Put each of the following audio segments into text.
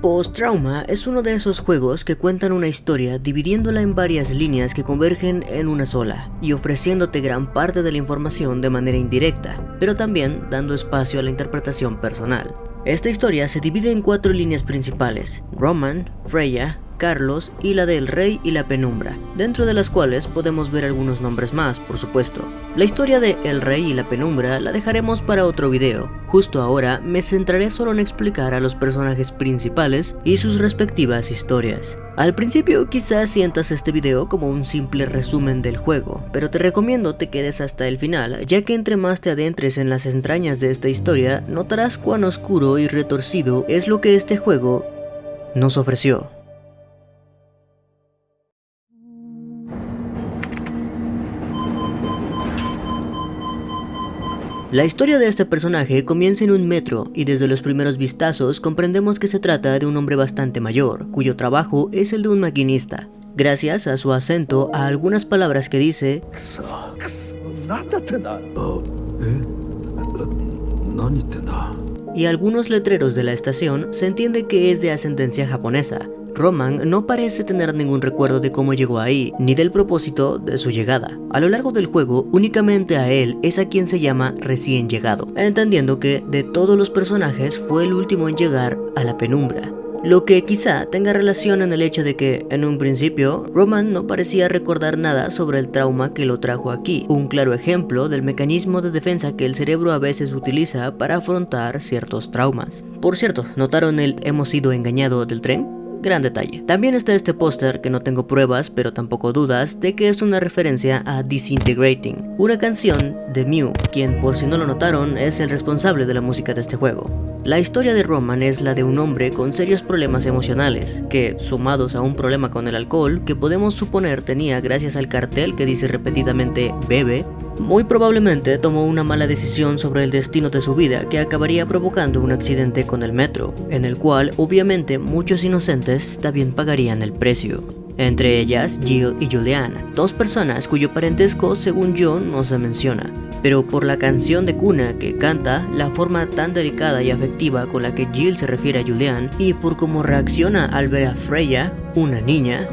Post-Trauma es uno de esos juegos que cuentan una historia dividiéndola en varias líneas que convergen en una sola y ofreciéndote gran parte de la información de manera indirecta, pero también dando espacio a la interpretación personal. Esta historia se divide en 4 líneas principales: Roman, Freya, Carlos y la del Rey y la Penumbra, dentro de las cuales podemos ver algunos nombres más, por supuesto. La historia de El Rey y la Penumbra la dejaremos para otro video. Justo ahora me centraré solo en explicar a los personajes principales y sus respectivas historias. Al principio quizás sientas este video como un simple resumen del juego, pero te recomiendo te quedes hasta el final, ya que entre más te adentres en las entrañas de esta historia, notarás cuán oscuro y retorcido es lo que este juego nos ofreció. La historia de este personaje comienza en un metro y desde los primeros vistazos comprendemos que se trata de un hombre bastante mayor, cuyo trabajo es el de un maquinista. Gracias a su acento, a algunas palabras que dice y algunos letreros de la estación, se entiende que es de ascendencia japonesa. Roman no parece tener ningún recuerdo de cómo llegó ahí, ni del propósito de su llegada. A lo largo del juego, únicamente a él es a quien se llama recién llegado, entendiendo que de todos los personajes fue el último en llegar a la penumbra. Lo que quizá tenga relación en el hecho de que, en un principio, Roman no parecía recordar nada sobre el trauma que lo trajo aquí, un claro ejemplo del mecanismo de defensa que el cerebro a veces utiliza para afrontar ciertos traumas. Por cierto, ¿notaron el "hemos sido engañado" del tren? Gran detalle. También está este póster que no tengo pruebas pero tampoco dudas de que es una referencia a Disintegrating, una canción de Mew, quien por si no lo notaron es el responsable de la música de este juego. La historia de Roman es la de un hombre con serios problemas emocionales, que, sumados a un problema con el alcohol que podemos suponer tenía gracias al cartel que dice repetidamente "bebe", muy probablemente tomó una mala decisión sobre el destino de su vida que acabaría provocando un accidente con el metro, en el cual obviamente muchos inocentes también pagarían el precio. Entre ellas Jill y Julianne, 2 personas cuyo parentesco según yo no se menciona, pero por la canción de cuna que canta, la forma tan delicada y afectiva con la que Jill se refiere a Julianne y por cómo reacciona al ver a Freya, una niña,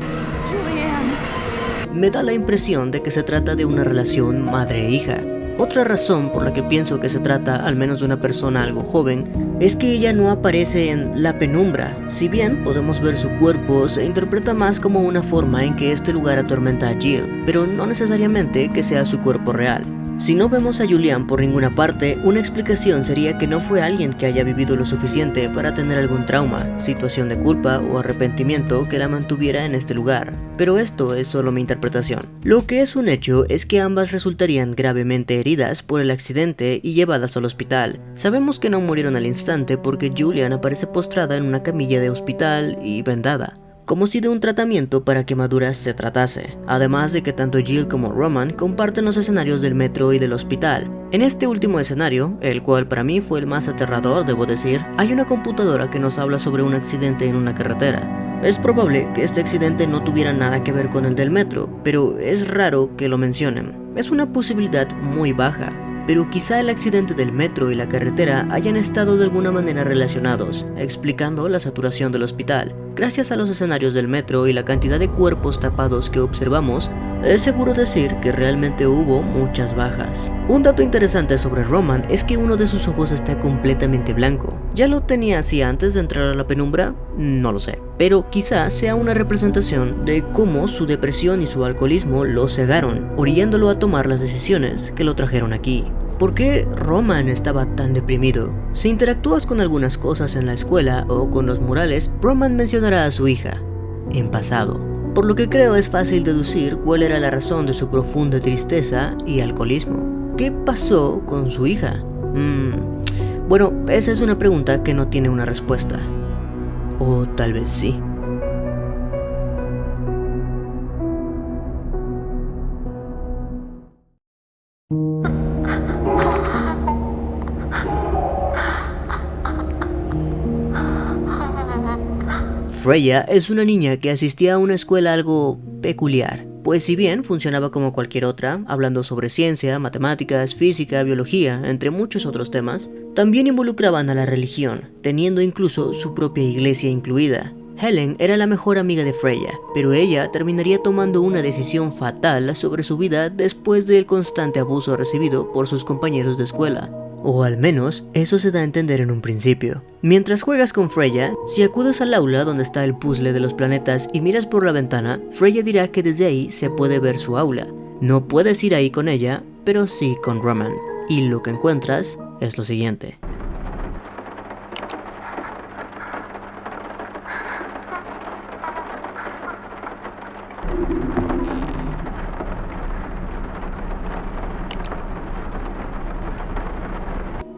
me da la impresión de que se trata de una relación madre-hija. Otra razón por la que pienso que se trata al menos de una persona algo joven es que ella no aparece en la penumbra. Si bien podemos ver su cuerpo, se interpreta más como una forma en que este lugar atormenta a Jill, pero no necesariamente que sea su cuerpo real. Si no vemos a Julianne por ninguna parte, una explicación sería que no fue alguien que haya vivido lo suficiente para tener algún trauma, situación de culpa o arrepentimiento que la mantuviera en este lugar. Pero esto es solo mi interpretación. Lo que es un hecho es que ambas resultarían gravemente heridas por el accidente y llevadas al hospital. Sabemos que no murieron al instante porque Julianne aparece postrada en una camilla de hospital y vendada, como si de un tratamiento para quemaduras se tratase, además de que tanto Jill como Roman comparten los escenarios del metro y del hospital. En este último escenario, el cual para mí fue el más aterrador debo decir, hay una computadora que nos habla sobre un accidente en una carretera. Es probable que este accidente no tuviera nada que ver con el del metro, pero es raro que lo mencionen. Es una posibilidad muy baja, pero quizá el accidente del metro y la carretera hayan estado de alguna manera relacionados, explicando la saturación del hospital. Gracias a los escenarios del metro y la cantidad de cuerpos tapados que observamos, es seguro decir que realmente hubo muchas bajas. Un dato interesante sobre Roman es que uno de sus ojos está completamente blanco. ¿Ya lo tenía así antes de entrar a la penumbra? No lo sé, pero quizá sea una representación de cómo su depresión y su alcoholismo lo cegaron, orillándolo a tomar las decisiones que lo trajeron aquí. ¿Por qué Roman estaba tan deprimido? Si interactúas con algunas cosas en la escuela o con los murales, Roman mencionará a su hija, en pasado. Por lo que creo es fácil deducir cuál era la razón de su profunda tristeza y alcoholismo. ¿Qué pasó con su hija? Bueno, esa es una pregunta que no tiene una respuesta. O tal vez sí. Freya es una niña que asistía a una escuela algo peculiar. pues si bien funcionaba como cualquier otra, hablando sobre ciencia, matemáticas, física, biología, entre muchos otros temas, también involucraban a la religión, teniendo incluso su propia iglesia incluida. Helen era la mejor amiga de Freya, pero ella terminaría tomando una decisión fatal sobre su vida después del constante abuso recibido por sus compañeros de escuela. O al menos, eso se da a entender en un principio. Mientras juegas con Freya, si acudes al aula donde está el puzzle de los planetas y miras por la ventana, Freya dirá que desde ahí se puede ver su aula. No puedes ir ahí con ella, pero sí con Roman. Y lo que encuentras es lo siguiente.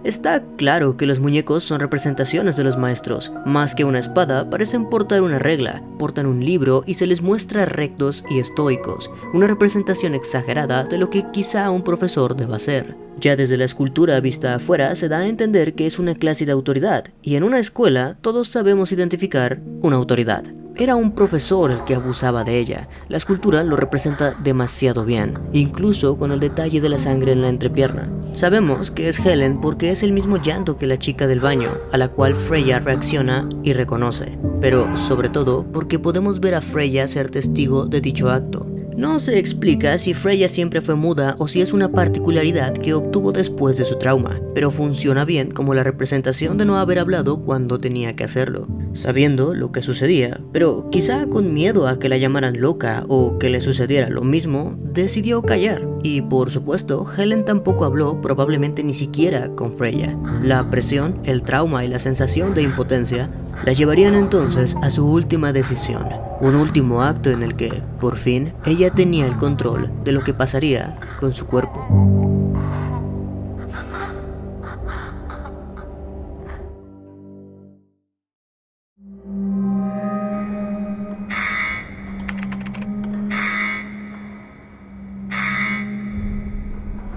Está claro que los muñecos son representaciones de los maestros. Más que una espada, parecen portar una regla, portan un libro y se les muestra rectos y estoicos, una representación exagerada de lo que quizá un profesor deba ser. Ya desde la escultura vista afuera se da a entender que es una clase de autoridad, y en una escuela todos sabemos identificar una autoridad. Era un profesor el que abusaba de ella. La escultura lo representa demasiado bien, incluso con el detalle de la sangre en la entrepierna. Sabemos que es Helen porque es el mismo llanto que la chica del baño, a la cual Freya reacciona y reconoce, pero sobre todo porque podemos ver a Freya ser testigo de dicho acto. No se explica si Freya siempre fue muda o si es una particularidad que obtuvo después de su trauma, pero funciona bien como la representación de no haber hablado cuando tenía que hacerlo, sabiendo lo que sucedía, pero quizá con miedo a que la llamaran loca o que le sucediera lo mismo, decidió callar. Y por supuesto, Helen tampoco habló, probablemente ni siquiera con Freya. La presión, el trauma y la sensación de impotencia la llevarían entonces a su última decisión, un último acto en el que, por fin, ella tenía el control de lo que pasaría con su cuerpo.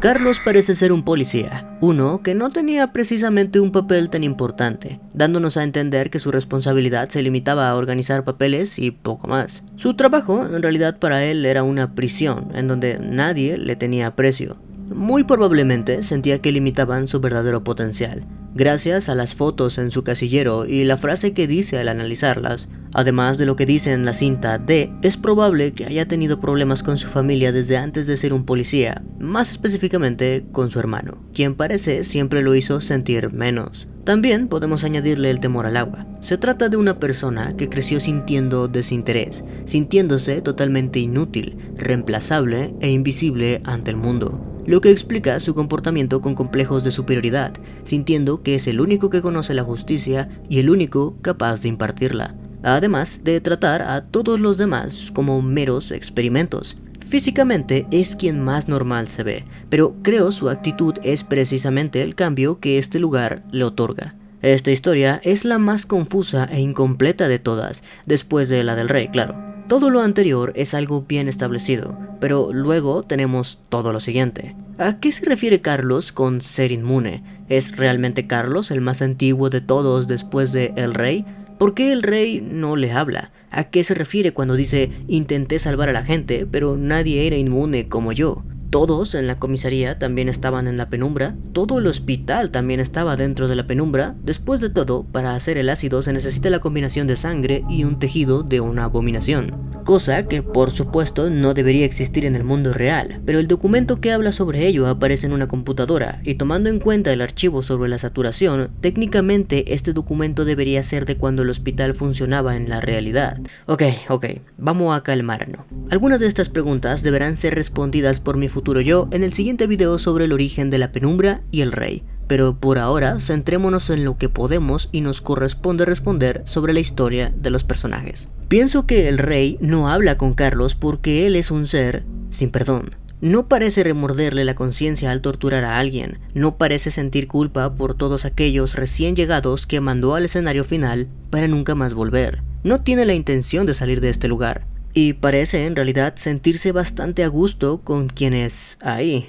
Carlos parece ser un policía, uno que no tenía precisamente un papel tan importante, dándonos a entender que su responsabilidad se limitaba a organizar papeles y poco más. Su trabajo, en realidad para él, era una prisión, en donde nadie le tenía aprecio. Muy probablemente sentía que limitaban su verdadero potencial, gracias a las fotos en su casillero y la frase que dice al analizarlas. Además de lo que dice en la cinta D, es probable que haya tenido problemas con su familia desde antes de ser un policía, más específicamente con su hermano, quien parece siempre lo hizo sentir menos. También podemos añadirle el temor al agua. Se trata de una persona que creció sintiendo desinterés, sintiéndose totalmente inútil, reemplazable e invisible ante el mundo, lo que explica su comportamiento con complejos de superioridad, sintiendo que es el único que conoce la justicia y el único capaz de impartirla, además de tratar a todos los demás como meros experimentos. Físicamente es quien más normal se ve, pero creo su actitud es precisamente el cambio que este lugar le otorga. Esta historia es la más confusa e incompleta de todas, después de la del rey, claro. Todo lo anterior es algo bien establecido, pero luego tenemos todo lo siguiente. ¿A qué se refiere Carlos con ser inmune? ¿Es realmente Carlos el más antiguo de todos después de el rey? ¿Por qué el rey no le habla? ¿A qué se refiere cuando dice intenté salvar a la gente, pero nadie era inmune como yo? Todos en la comisaría también estaban en la penumbra, todo el hospital también estaba dentro de la penumbra. Después de todo, para hacer el ácido se necesita la combinación de sangre y un tejido de una abominación, cosa que por supuesto no debería existir en el mundo real, pero el documento que habla sobre ello aparece en una computadora, y tomando en cuenta el archivo sobre la saturación, técnicamente este documento debería ser de cuando el hospital funcionaba en la realidad. Ok, vamos a calmarnos. Algunas de estas preguntas deberán ser respondidas por mi futuro yo en el siguiente video sobre el origen de la penumbra y el rey, pero por ahora centrémonos en lo que podemos y nos corresponde responder sobre la historia de los personajes. Pienso que el rey no habla con Carlos porque él es un ser sin perdón. No parece remorderle la conciencia al torturar a alguien, no parece sentir culpa por todos aquellos recién llegados que mandó al escenario final para nunca más volver. No tiene la intención de salir de este lugar, y parece en realidad sentirse bastante a gusto con quienes ahí.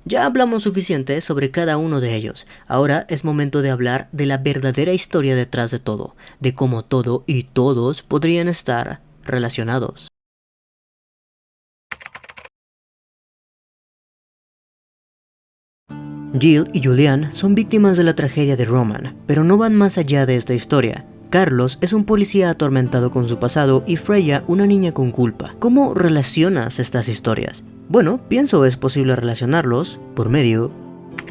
Ya hablamos suficiente sobre cada uno de ellos, ahora es momento de hablar de la verdadera historia detrás de todo, de cómo todo y todos podrían estar relacionados. Jill y Julian son víctimas de la tragedia de Roman, pero no van más allá de esta historia. Carlos es un policía atormentado con su pasado y Freya una niña con culpa. ¿Cómo relacionas estas historias? Bueno, pienso es posible relacionarlos por medio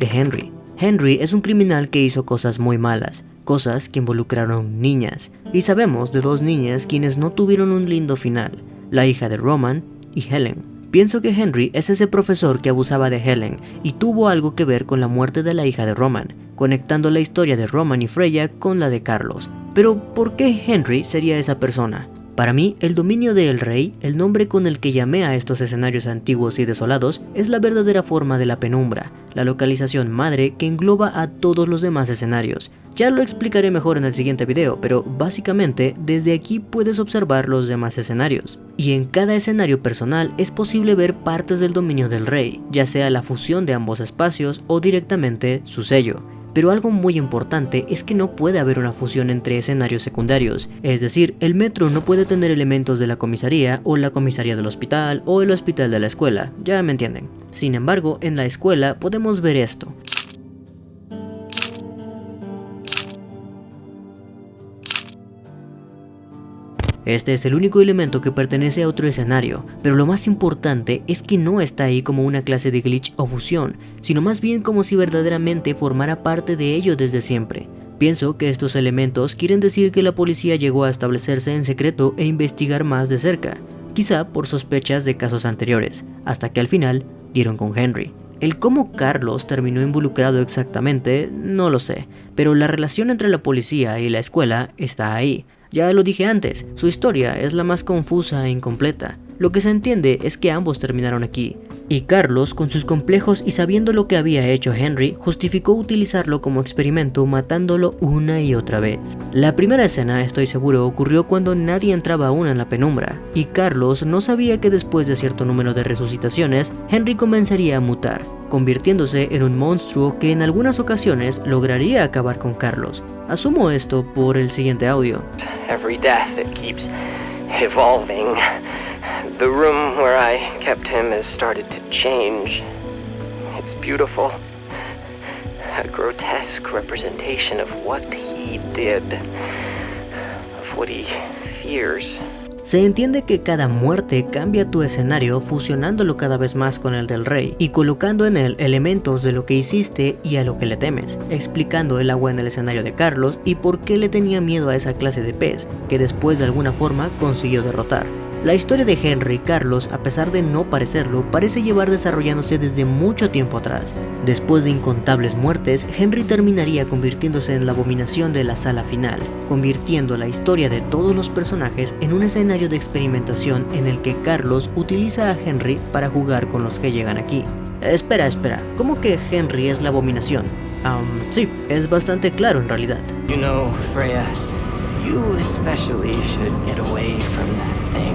de Henry. Henry es un criminal que hizo cosas muy malas, cosas que involucraron niñas, y sabemos de dos niñas quienes no tuvieron un lindo final, la hija de Roman y Helen. Pienso que Henry es ese profesor que abusaba de Helen y tuvo algo que ver con la muerte de la hija de Roman, conectando la historia de Roman y Freya con la de Carlos. Pero, ¿por qué Henry sería esa persona? Para mí, el dominio de El Rey, el nombre con el que llamé a estos escenarios antiguos y desolados, es la verdadera forma de la penumbra, la localización madre que engloba a todos los demás escenarios. Ya lo explicaré mejor en el siguiente video, pero básicamente desde aquí puedes observar los demás escenarios. Y en cada escenario personal es posible ver partes del dominio del Rey, ya sea la fusión de ambos espacios o directamente su sello. Pero algo muy importante es que no puede haber una fusión entre escenarios secundarios, es decir, el metro no puede tener elementos de la comisaría o la comisaría del hospital o el hospital de la escuela, ya me entienden. Sin embargo, en la escuela podemos ver esto. Este es el único elemento que pertenece a otro escenario, pero lo más importante es que no está ahí como una clase de glitch o fusión, sino más bien como si verdaderamente formara parte de ello desde siempre. Pienso que estos elementos quieren decir que la policía llegó a establecerse en secreto e investigar más de cerca, quizá por sospechas de casos anteriores, hasta que al final dieron con Henry. El cómo Carlos terminó involucrado exactamente, no lo sé, pero la relación entre la policía y la escuela está ahí. Ya lo dije antes, su historia es la más confusa e incompleta. Lo que se entiende es que ambos terminaron aquí, y Carlos, con sus complejos y sabiendo lo que había hecho Henry, justificó utilizarlo como experimento matándolo una y otra vez. La primera escena, estoy seguro, ocurrió cuando nadie entraba aún en la penumbra, y Carlos no sabía que después de cierto número de resucitaciones, Henry comenzaría a mutar, convirtiéndose en un monstruo que en algunas ocasiones lograría acabar con Carlos. Asumo esto por el siguiente audio. Every death it keeps evolving. The room where I kept him has started to change. It's beautiful. A grotesque representation of what he did, of what he fears. Se entiende que cada muerte cambia tu escenario fusionándolo cada vez más con el del Rey y colocando en él elementos de lo que hiciste y a lo que le temes, explicando el agua en el escenario de Carlos y por qué le tenía miedo a esa clase de pez que después de alguna forma consiguió derrotar. La historia de Henry y Carlos, a pesar de no parecerlo, parece llevar desarrollándose desde mucho tiempo atrás. Después de incontables muertes, Henry terminaría convirtiéndose en la abominación de la sala final, convirtiendo la historia de todos los personajes en un escenario de experimentación en el que Carlos utiliza a Henry para jugar con los que llegan aquí. Espera, ¿cómo que Henry es la abominación? Sí, es bastante claro en realidad. You know, Freya, you especially should get away from that thing.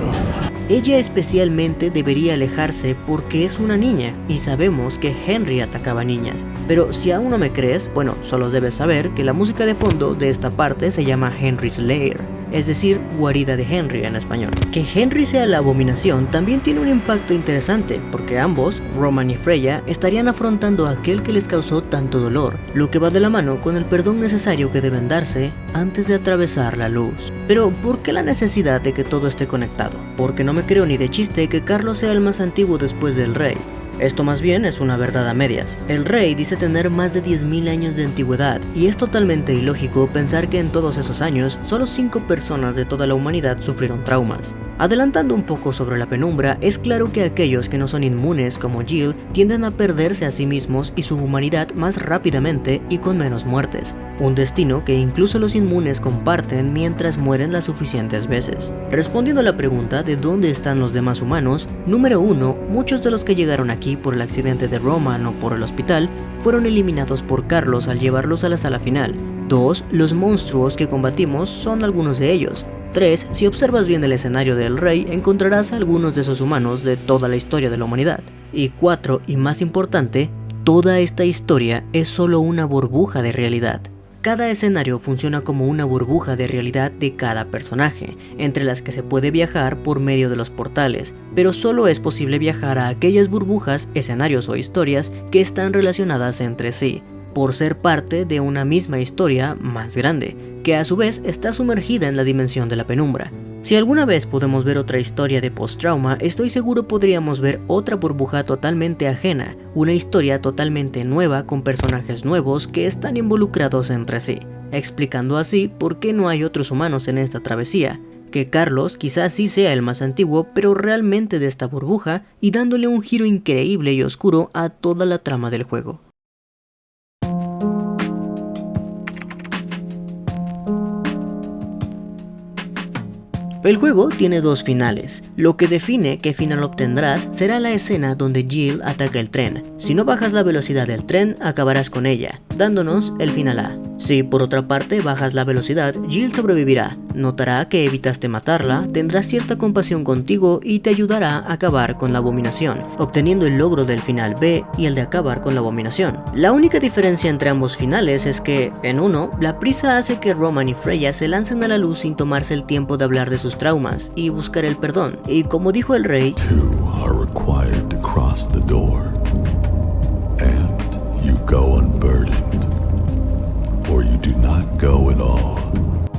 Ella especialmente debería alejarse porque es una niña y sabemos que Henry atacaba niñas. Pero si aún no me crees, bueno, solo debes saber que la música de fondo de esta parte se llama Henry's Lair, es decir, guarida de Henry en español. Que Henry sea la abominación también tiene un impacto interesante, porque ambos, Roman y Freya, estarían afrontando a aquel que les causó tanto dolor, lo que va de la mano con el perdón necesario que deben darse antes de atravesar la luz. Pero, ¿por qué la necesidad de que todo esté conectado? Porque no me creo ni de chiste que Carlos sea el más antiguo después del Rey. Esto más bien es una verdad a medias. El Rey dice tener más de 10.000 años de antigüedad, y es totalmente ilógico pensar que en todos esos años, solo 5 personas de toda la humanidad sufrieron traumas. Adelantando un poco sobre la penumbra, es claro que aquellos que no son inmunes como Jill tienden a perderse a sí mismos y su humanidad más rápidamente y con menos muertes, un destino que incluso los inmunes comparten mientras mueren las suficientes veces. Respondiendo a la pregunta de dónde están los demás humanos, número 1, muchos de los que llegaron aquí por el accidente de Roman o por el hospital fueron eliminados por Carlos al llevarlos a la sala final. 2, los monstruos que combatimos son algunos de ellos. 3, si observas bien el escenario del Rey, encontrarás algunos de esos humanos de toda la historia de la humanidad. Y 4, y más importante, toda esta historia es solo una burbuja de realidad. Cada escenario funciona como una burbuja de realidad de cada personaje, entre las que se puede viajar por medio de los portales, pero solo es posible viajar a aquellas burbujas, escenarios o historias que están relacionadas entre sí, por ser parte de una misma historia más grande, que a su vez está sumergida en la dimensión de la penumbra. Si alguna vez podemos ver otra historia de post-trauma, estoy seguro podríamos ver otra burbuja totalmente ajena, una historia totalmente nueva con personajes nuevos que están involucrados entre sí, explicando así por qué no hay otros humanos en esta travesía, que Carlos quizás sí sea el más antiguo, pero realmente de esta burbuja, y dándole un giro increíble y oscuro a toda la trama del juego. El juego tiene dos finales. Lo que define qué final obtendrás será la escena donde Jill ataca el tren. Si no bajas la velocidad del tren, acabarás con ella, dándonos el final A. Si por otra parte bajas la velocidad, Jill sobrevivirá, notará que evitaste matarla, tendrá cierta compasión contigo y te ayudará a acabar con la abominación, obteniendo el logro del final B y el de acabar con la abominación. La única diferencia entre ambos finales es que, en uno, la prisa hace que Roman y Freya se lancen a la luz sin tomarse el tiempo de hablar de sus traumas y buscar el perdón, y como dijo el rey, two are required to cross the door, and you go unburdened, or you do not go at all.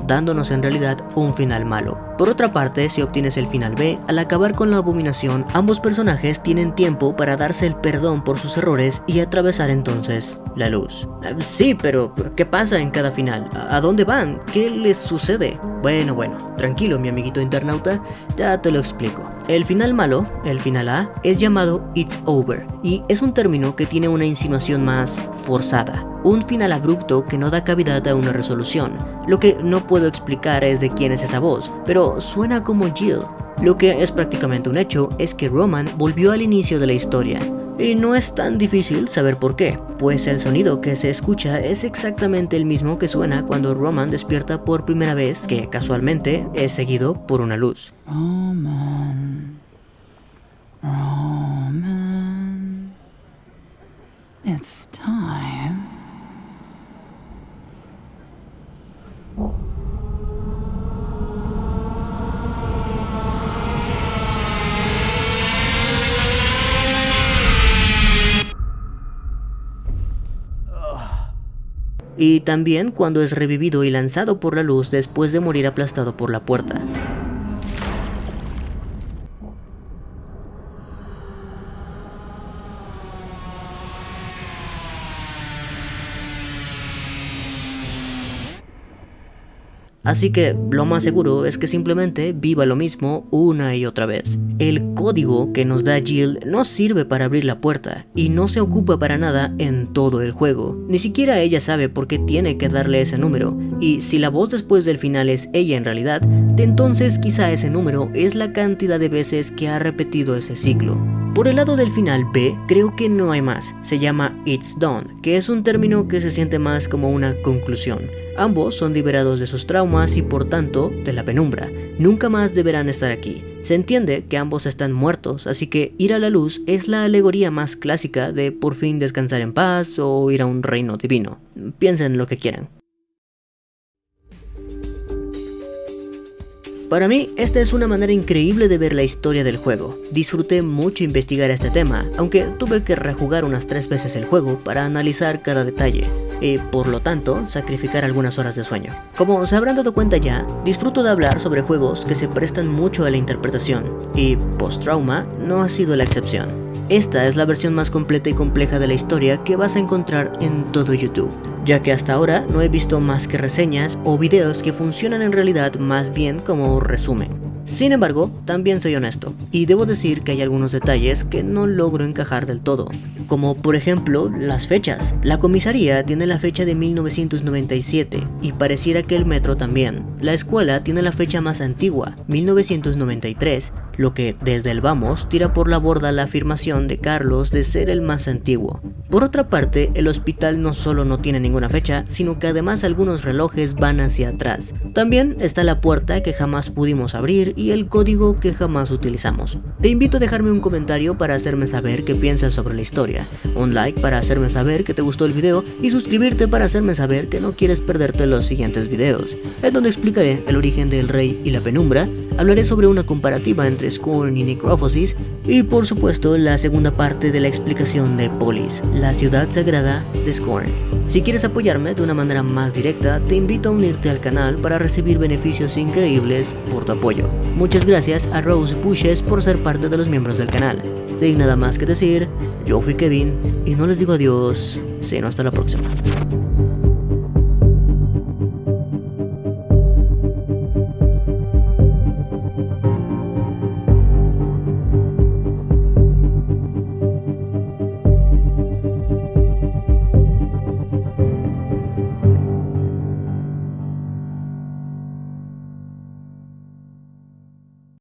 Dándonos en realidad un final malo. Por otra parte, si obtienes el final B, al acabar con la abominación, ambos personajes tienen tiempo para darse el perdón por sus errores y atravesar entonces la luz. Sí, pero ¿qué pasa en cada final? ¿A dónde van? ¿Qué les sucede? Bueno, tranquilo mi amiguito internauta, ya te lo explico. El final malo, el final A, es llamado It's Over, y es un término que tiene una insinuación más forzada. Un final abrupto que no da cavidad a una resolución. Lo que no puedo explicar es de quién es esa voz, pero suena como Jill. Lo que es prácticamente un hecho es que Roman volvió al inicio de la historia. Y no es tan difícil saber por qué, pues el sonido que se escucha es exactamente el mismo que suena cuando Roman despierta por primera vez, que casualmente es seguido por una luz. Roman, Roman, it's time. Y también cuando es revivido y lanzado por la luz después de morir aplastado por la puerta. Así que lo más seguro es que simplemente viva lo mismo una y otra vez. El código que nos da Jill no sirve para abrir la puerta y no se ocupa para nada en todo el juego. Ni siquiera ella sabe por qué tiene que darle ese número, y si la voz después del final es ella en realidad, entonces quizá ese número es la cantidad de veces que ha repetido ese ciclo. Por el lado del final B, creo que no hay más. Se llama It's Done, que es un término que se siente más como una conclusión. Ambos son liberados de sus traumas y por tanto de la penumbra. Nunca más deberán estar aquí. Se entiende que ambos están muertos, así que ir a la luz es la alegoría más clásica de por fin descansar en paz o ir a un reino divino. Piensen lo que quieran. Para mí, esta es una manera increíble de ver la historia del juego. Disfruté mucho investigar este tema, aunque tuve que rejugar unas 3 veces el juego para analizar cada detalle, y por lo tanto, sacrificar algunas horas de sueño. Como se habrán dado cuenta ya, disfruto de hablar sobre juegos que se prestan mucho a la interpretación, y Post-Trauma no ha sido la excepción. Esta es la versión más completa y compleja de la historia que vas a encontrar en todo YouTube, ya que hasta ahora no he visto más que reseñas o videos que funcionan en realidad más bien como resumen. Sin embargo, también soy honesto, y debo decir que hay algunos detalles que no logro encajar del todo, como por ejemplo las fechas. La comisaría tiene la fecha de 1997, y pareciera que el metro también. La escuela tiene la fecha más antigua, 1993, lo que desde el vamos tira por la borda la afirmación de Carlos de ser el más antiguo. Por otra parte, el hospital no solo no tiene ninguna fecha, sino que además algunos relojes van hacia atrás. También está la puerta que jamás pudimos abrir y el código que jamás utilizamos. Te invito a dejarme un comentario para hacerme saber qué piensas sobre la historia, un like para hacerme saber que te gustó el video y suscribirte para hacerme saber que no quieres perderte los siguientes videos, en donde explicaré el origen del Rey y la Penumbra, hablaré sobre una comparativa entre Scorn y Necrophasis y por supuesto la segunda parte de la explicación de Polis, la ciudad sagrada de Scorn. Si quieres apoyarme de una manera más directa, te invito a unirte al canal para recibir beneficios increíbles por tu apoyo. Muchas gracias a Rose Bushes por ser parte de los miembros del canal. Sin nada más que decir, yo fui Kevin y no les digo adiós, sino hasta la próxima.